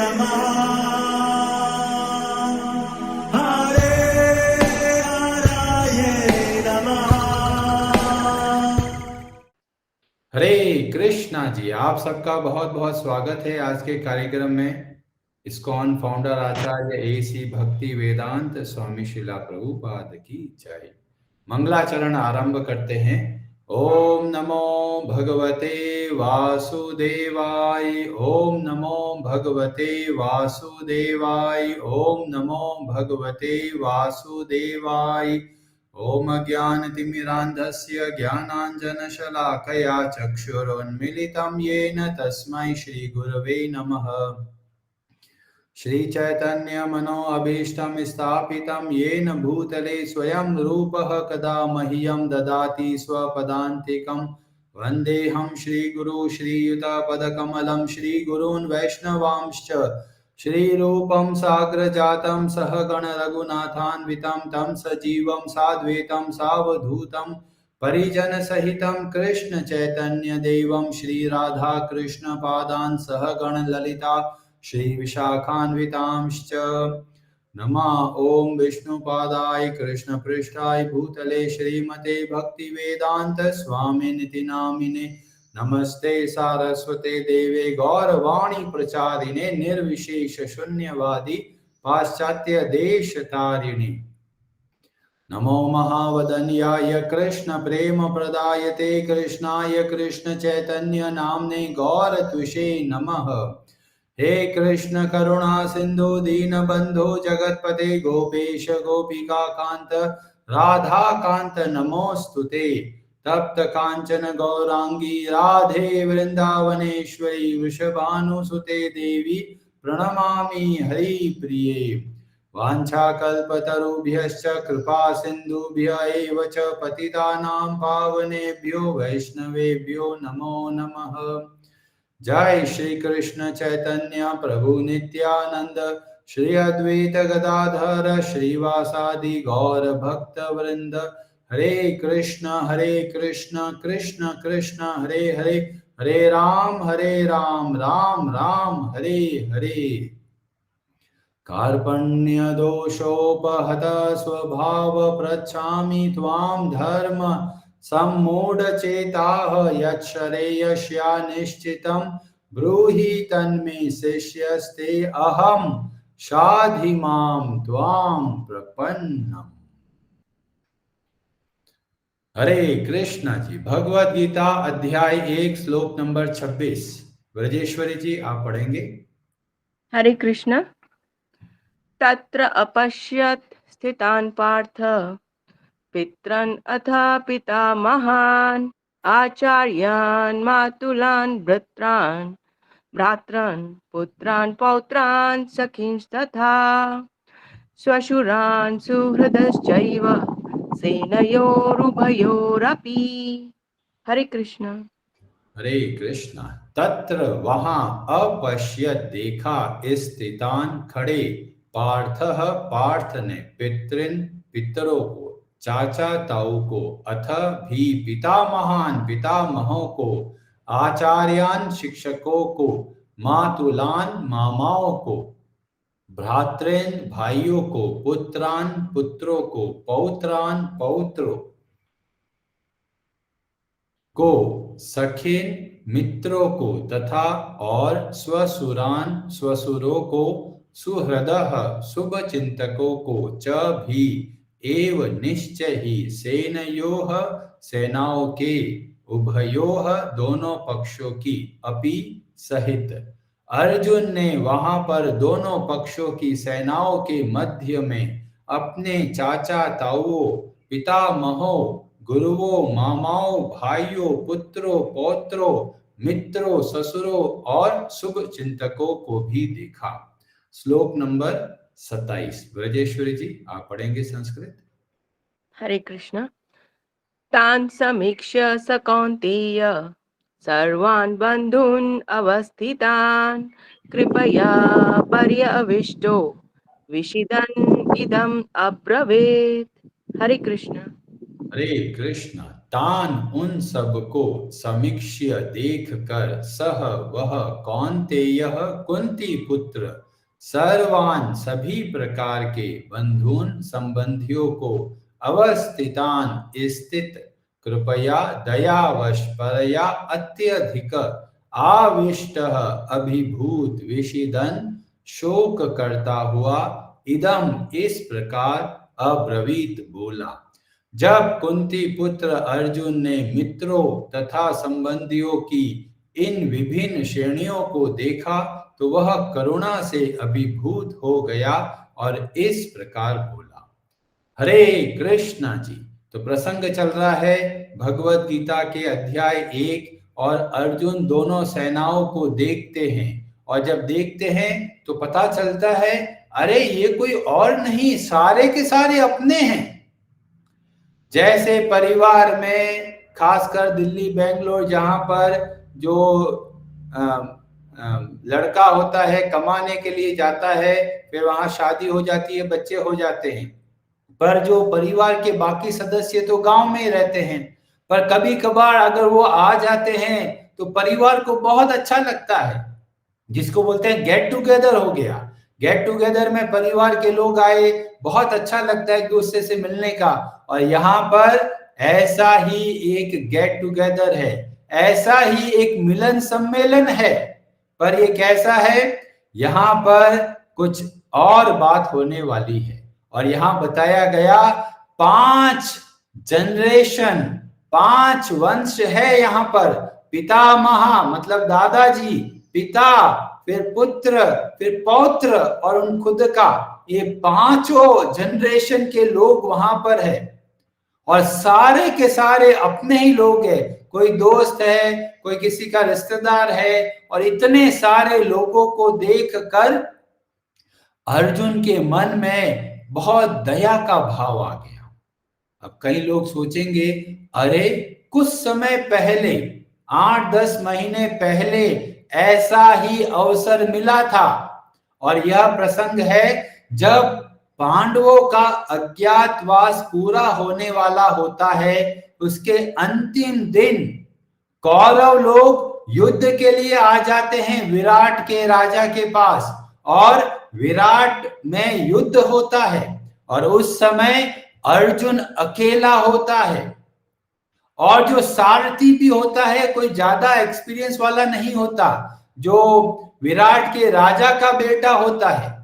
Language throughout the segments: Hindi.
नमः हरे हराय नमः। हरे कृष्णा जी, आप सबका बहुत बहुत स्वागत है आज के कार्यक्रम में। इस्कॉन फाउंडर आचार्य एसी भक्ति वेदांत स्वामी शिला प्रभुपाद की जय। मंगलाचरण आरंभ करते हैं। ओम नमो भगवते वासुदेवाय, ओम नमो भगवते वासुदेवाय, ओम नमो भगवते वासुदेवाय। ओम अज्ञानतिमिरान्धस्य ज्ञानाञ्जनशलाकया चक्षुरुन्मीलितं येन तस्मै श्रीगुरवे नमः। श्रीचैतन्यमनोभीष्टं स्थापितं येन भूतले स्वयं रूपः कदा मह्यं ददाति स्वपदान्तिकं। वन्देऽहं श्रीगुरु श्रीयुतपदकमलं श्रीगुरून् वैष्णवांश्च। श्रीरूपं साग्रजातं सहगण रघुनाथान्वितं तं सजीवं साद्वैतं सावधूतं परिजनसहितं कृष्ण चैतन्यदेवं श्रीराधाकृष्णपादान् सहगण ललिता श्री विशाखान्वितांश्च। नमः ओम विष्णुपादाय कृष्णपृष्ठाय भूतले श्रीमते भक्तिवेदांत स्वामिनिति नामिने। नमस्ते सारस्वते देवे गौरवाणी प्रचारिणे निर्विशेष शून्यवादी पाश्चात्य देश तारिणे। नमो महावदन्याय कृष्ण प्रेम प्रदायते कृष्णाय कृष्ण चैतन्य नाम्ने गौरत्विषे नमः। हे कृष्ण करुणा सिंधु दीनबंधु जगतपते गोपेश गोपिका कांत राधा कांत नमोस्तुते। तप्त कांचन गौरांगी राधे वृंदावनेश्वरी वृषभानुसुते देवी प्रणमामि हरिप्रिये। वाञ्छाकल्पतरुभ्यश्च कृपा सिन्धुभ्य एव च पतितानां पावनेभ्यो वैष्णवेभ्यो नमो नमः। जय श्री कृष्ण चैतन्य प्रभु नित्यानंद श्री अद्वैत गदाधर श्रीवासादि गौर भक्त वृंद। हरे कृष्ण कृष्ण कृष्ण हरे हरे, हरे राम राम राम हरे हरे। कार्पण्यदोषोपहत स्वभाव पृच्छामि त्वां धर्म सम्मूढचेताः यच्छ्रेयस्या निश्चितं ब्रूहि तन्मे शिष्यस्ते अहं शाधि मां त्वां प्रपन्नम्। हरे कृष्णा जी, भगवद गीता अध्याय 1 श्लोक नंबर 26। ब्रजेश्वरी जी आप पढ़ेंगे। हरे कृष्ण। तत्र अपश्यत् स्थितान् पार्थ पितरन् अथ पितामहान् आचार्यान् मातुलान् भ्रातॄन् पुत्रान् पौत्रान् सखींस्तथा श्वशुरान् सुहृदश्चैव सेनयोरुभयोरपि। हरे कृष्ण। हरे कृष्णा। तत्र वहां अपश्यत देखा स्थितान खड़े पार्थ पार्थ ने पितृन पितरों को चाचा ताऊ को अथ भी पितामहान पितामहों को आचार्यान शिक्षकों को मातुलान मामाओं को भ्रातृन भाइयों को पुत्रान पुत्रों को पौत्रान पौत्रों को सखीन मित्रों को तथा और स्वसुरान स्वसुरों को सुहृदः शुभ चिंतकों को च भी एव निश्चय ही सेनयोः सेनाओं के उभयोः दोनों पक्षों की अपि सहित। अर्जुन ने वहां पर दोनों पक्षों की सेनाओं के मध्य में अपने चाचा ताऊओं पितामहों गुरुओं मामाओं भाइयों पुत्रों पौत्रों मित्रों ससुरों और शुभ चिंतकों को भी देखा। श्लोक नंबर 27। ब्रजेश्वरी जी आप पढ़ेंगे संस्कृत। हरे कृष्ण। तान् समीक्ष्य स कौन्तेय सर्वान् बन्धून् अवस्थितान् कृपया पर्यविष्टो विषिदन् इदम् अब्रवीत्। हरे कृष्ण। हरे कृष्ण। तान उन सब को समीक्ष्य देख कर सह वह कौन्तेयः कुंती पुत्र सर्वान सभी प्रकार के बंधुन संबंधियों को अवस्थितान स्थित कृपया दयावश परया अत्यधिक आविष्ट अभिभूत विषिदन शोक करता हुआ इदम इस प्रकार अब्रवीत बोला। जब कुंती पुत्र अर्जुन ने मित्रों तथा संबंधियों की इन विभिन्न श्रेणियों को देखा तो वह करुणा से अभिभूत हो गया और इस प्रकार बोला। हरे कृष्णा जी। तो प्रसंग चल रहा है भगवत गीता के अध्याय 1 और अर्जुन दोनों सेनाओं को देखते हैं और जब देखते हैं तो पता चलता है अरे ये कोई और नहीं, सारे के सारे अपने हैं। जैसे परिवार में खासकर दिल्ली बेंगलोर जहां पर जो लड़का होता है कमाने के लिए जाता है, फिर वहां शादी हो जाती है, बच्चे हो जाते हैं, पर जो परिवार के बाकी सदस्य तो गांव में ही रहते हैं, पर कभी कभार अगर वो आ जाते हैं तो परिवार को बहुत अच्छा लगता है, जिसको बोलते हैं गेट टुगेदर हो गया। गेट टुगेदर में परिवार के लोग आए, बहुत अच्छा लगता है एक दूसरे से मिलने का। और यहाँ पर ऐसा ही एक गेट टुगेदर है, ऐसा ही एक मिलन सम्मेलन है, पर ये कैसा है, यहाँ पर कुछ और बात होने वाली है। और यहाँ बताया गया 5 जनरेशन, 5 वंश है यहाँ पर। पितामह मतलब दादाजी, पिता, फिर पुत्र, फिर पौत्र और उन खुद का, ये 5 जनरेशन के लोग वहां पर है और सारे के सारे अपने ही लोग हैं। कोई दोस्त है, कोई किसी का रिश्तेदार है, और इतने सारे लोगों को देखकर अर्जुन के मन में बहुत दया का भाव आ गया। अब कई लोग सोचेंगे अरे कुछ समय पहले 8-10 महीने पहले ऐसा ही अवसर मिला था, और यह प्रसंग है जब पांडवों का अज्ञातवास पूरा होने वाला होता है। उसके अंतिम दिन कौरव लोग युद्ध के लिए आ जाते हैं विराट के राजा के पास, और विराट में युद्ध होता है और उस समय अर्जुन अकेला होता है, और जो सारथी भी होता है कोई ज्यादा एक्सपीरियंस वाला नहीं होता, जो विराट के राजा का बेटा होता है।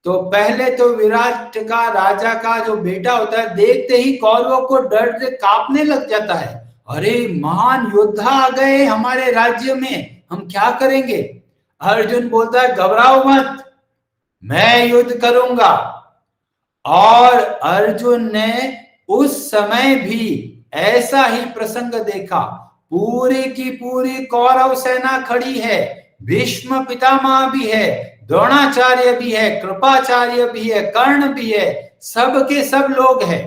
तो पहले तो विराट का राजा का जो बेटा होता है देखते ही कौरवों को डर से कांपने लग जाता है, अरे महान योद्धा आ गए हमारे राज्य में, हम क्या करेंगे। अर्जुन बोलता है घबराओ मत, मैं युद्ध करूंगा। और अर्जुन ने उस समय भी ऐसा ही प्रसंग देखा। पूरी की पूरी कौरव सेना खड़ी है, भीष्म पितामह भी है, द्रोणाचार्य भी है, कृपाचार्य भी है, कर्ण भी है, सब के सब लोग हैं।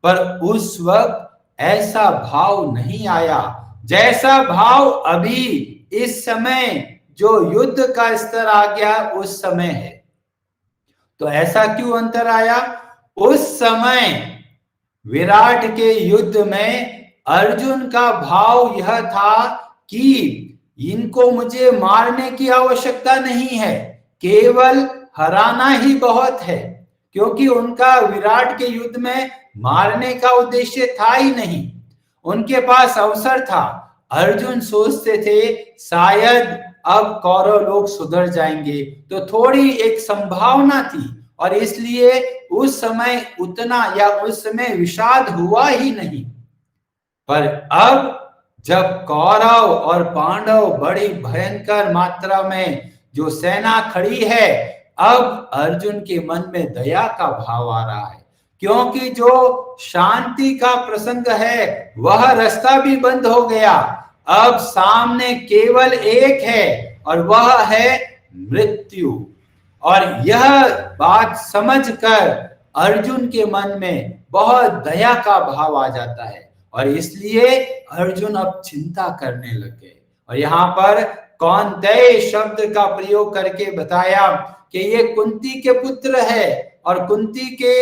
पर उस वक्त ऐसा भाव नहीं आया जैसा भाव अभी इस समय जो युद्ध का स्तर आ गया उस समय है। तो ऐसा क्यों अंतर आया? उस समय विराट के युद्ध में अर्जुन का भाव यह था कि इनको मुझे मारने की आवश्यकता नहीं है, केवल हराना ही बहुत है, क्योंकि उनका विराट के युद्ध में मारने का उद्देश्य था ही नहीं, उनके पास अवसर था। अर्जुन सोचते थे शायद अब कौरव लोग सुधर जाएंगे, तो थोड़ी एक संभावना थी, और इसलिए उस समय उतना या उस समय विषाद हुआ ही नहीं। पर अब जब कौरव और पांडव बड़ी भयंकर मात्रा में जो सेना खड़ी है, अब अर्जुन के मन में दया का भाव आ रहा है, क्योंकि जो शांति का प्रसंग है वह रास्ता भी बंद हो गया। अब सामने केवल एक है और वह है मृत्यु। और यह बात समझकर अर्जुन के मन में बहुत दया का भाव आ जाता है, और इसलिए अर्जुन अब चिंता करने लग गए। और यहाँ पर कौन्तेय शब्द का प्रयोग करके बताया कि ये कुंती के पुत्र है, और कुंती के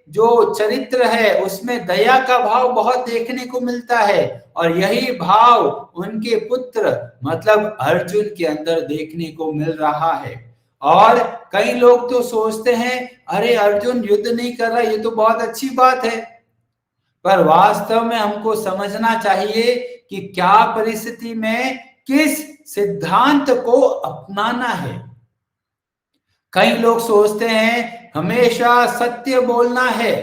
जो चरित्र है उसमें दया का भाव बहुत देखने को मिलता है, और यही भाव उनके पुत्र मतलब अर्जुन के अंदर देखने को मिल रहा है। और कई लोग तो सोचते हैं अरे अर्जुन युद्ध नहीं कर रहा, ये तो बहुत अच्छी बात है, पर वास्तव में हमको समझना चाहिए कि क्या परिस्थिति में किस सिद्धांत को अपनाना है। कई लोग सोचते हैं हमेशा सत्य बोलना है,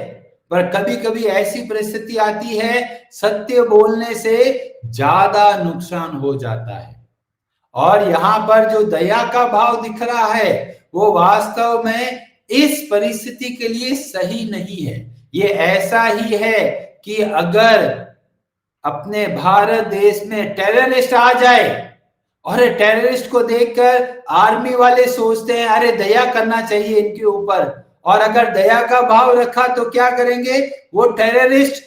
पर कभी कभी ऐसी परिस्थिति आती है सत्य बोलने से ज्यादा नुकसान हो जाता है। और यहाँ पर जो दया का भाव दिख रहा है वो वास्तव में इस परिस्थिति के लिए सही नहीं है। ये ऐसा ही है कि अगर अपने भारत देश में टेररिस्ट आ जाए और टेररिस्ट को देखकर आर्मी वाले सोचते हैं अरे दया करना चाहिए इनके ऊपर, और अगर दया का भाव रखा तो क्या करेंगे, वो टेररिस्ट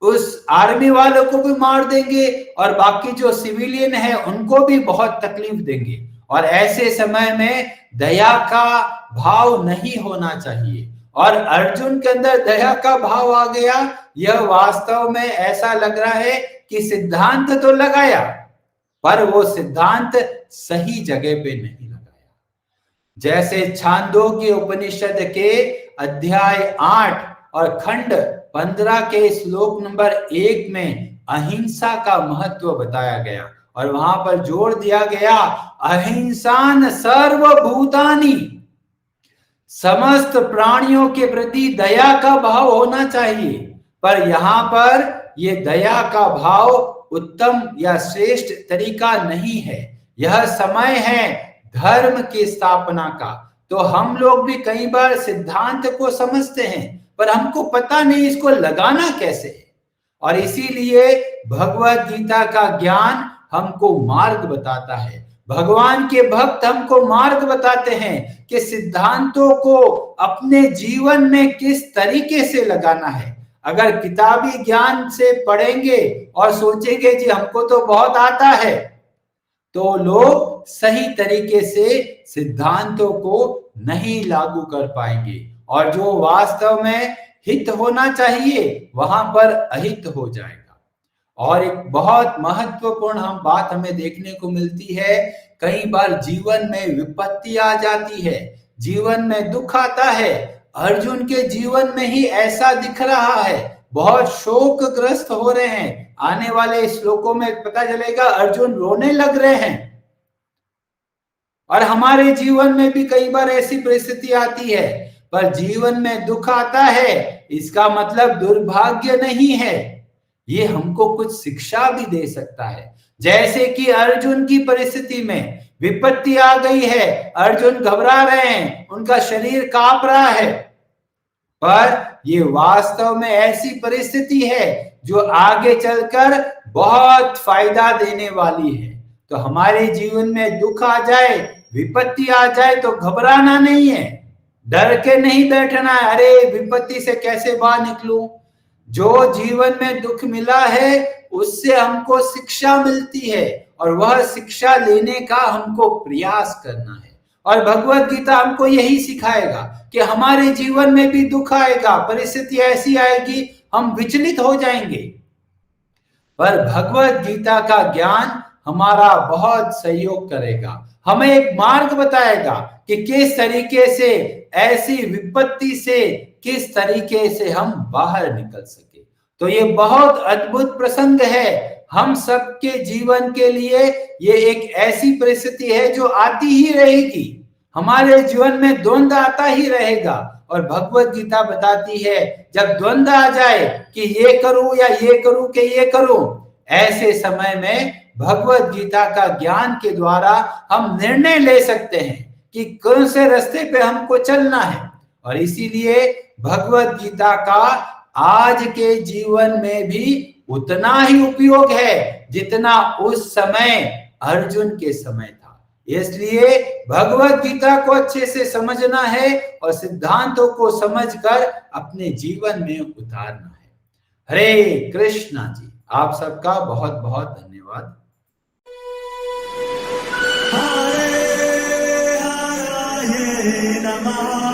उस आर्मी वालों को भी मार देंगे और बाकी जो सिविलियन है उनको भी बहुत तकलीफ देंगे। और ऐसे समय में दया का भाव नहीं होना चाहिए, और अर्जुन के अंदर दया का भाव आ गया। यह वास्तव में ऐसा लग रहा है कि सिद्धांत तो लगाया पर वो सिद्धांत सही जगह पे नहीं लगाया। जैसे छांदोग्य उपनिषद के अध्याय 8 और खंड 15 के श्लोक नंबर 1 में अहिंसा का महत्व बताया गया, और वहां पर जोर दिया गया अहिंसान सर्वभूतानि, समस्त प्राणियों के प्रति दया का भाव होना चाहिए। पर यहाँ पर ये दया का भाव उत्तम या श्रेष्ठ तरीका नहीं है। यह समय है धर्म की स्थापना का। तो हम लोग भी कई बार सिद्धांत को समझते हैं पर हमको पता नहीं इसको लगाना कैसे है, और इसीलिए भगवत गीता का ज्ञान हमको मार्ग बताता है। भगवान के भक्त हमको मार्ग बताते हैं कि सिद्धांतों को अपने जीवन में किस तरीके से लगाना है। अगर किताबी ज्ञान से पढ़ेंगे और सोचेंगे जी हमको तो बहुत आता है, तो लोग सही तरीके से सिद्धांतों को नहीं लागू कर पाएंगे, और जो वास्तव में हित होना चाहिए वहां पर अहित हो जाएगा। और एक बहुत महत्वपूर्ण बात हमें देखने को मिलती है, कई बार जीवन में विपत्ति आ जाती है, जीवन में दुख आता है। अर्जुन के जीवन में ही ऐसा दिख रहा है, बहुत शोकग्रस्त हो रहे हैं। आने वाले श्लोकों में पता चलेगा अर्जुन रोने लग रहे हैं। और हमारे जीवन में भी कई बार ऐसी परिस्थिति आती है, पर जीवन में दुख आता है इसका मतलब दुर्भाग्य नहीं है, ये हमको कुछ शिक्षा भी दे सकता है। जैसे कि अर्जुन की परिस्थिति में विपत्ति आ गई है, अर्जुन घबरा रहे हैं, उनका शरीर कांप रहा है, पर ये वास्तव में ऐसी परिस्थिति है जो आगे चलकर बहुत फायदा देने वाली है। तो हमारे जीवन में दुख आ जाए, विपत्ति आ जाए तो घबराना नहीं है, डर के नहीं बैठना है अरे विपत्ति से कैसे बाहर निकलूं। जो जीवन में दुख मिला है उससे हमको शिक्षा मिलती है, और वह शिक्षा लेने का हमको प्रयास करना है। और भगवत गीता हमको यही सिखाएगा कि हमारे जीवन में भी दुख आएगा, परिस्थिति ऐसी आएगी हम विचलित हो जाएंगे, पर भगवत गीता का ज्ञान हमारा बहुत सहयोग करेगा, हमें एक मार्ग बताएगा कि किस तरीके से ऐसी विपत्ति से किस तरीके से हम बाहर निकल सके। तो ये बहुत अद्भुत प्रसंग है हम सबके जीवन के लिए। ये एक ऐसी परिस्थिति है जो आती ही रहेगी, हमारे जीवन में द्वंद्व आता ही रहेगा। और भगवत गीता बताती है जब द्वंद्व आ जाए कि ये करूं या ये करूं कि ये करूं, ऐसे समय में भगवत गीता का ज्ञान के द्वारा हम निर्णय ले सकते हैं कि कौन से रास्ते पे हमको चलना है। और इसीलिए भगवत गीता का आज के जीवन में भी उतना ही उपयोग है जितना उस समय अर्जुन के समय था। इसलिए भगवत गीता को अच्छे से समझना है और सिद्धांतों को समझकर अपने जीवन में उतारना है। हरे कृष्णा जी, आप सबका बहुत बहुत धन्यवाद। हरे हरे नमः।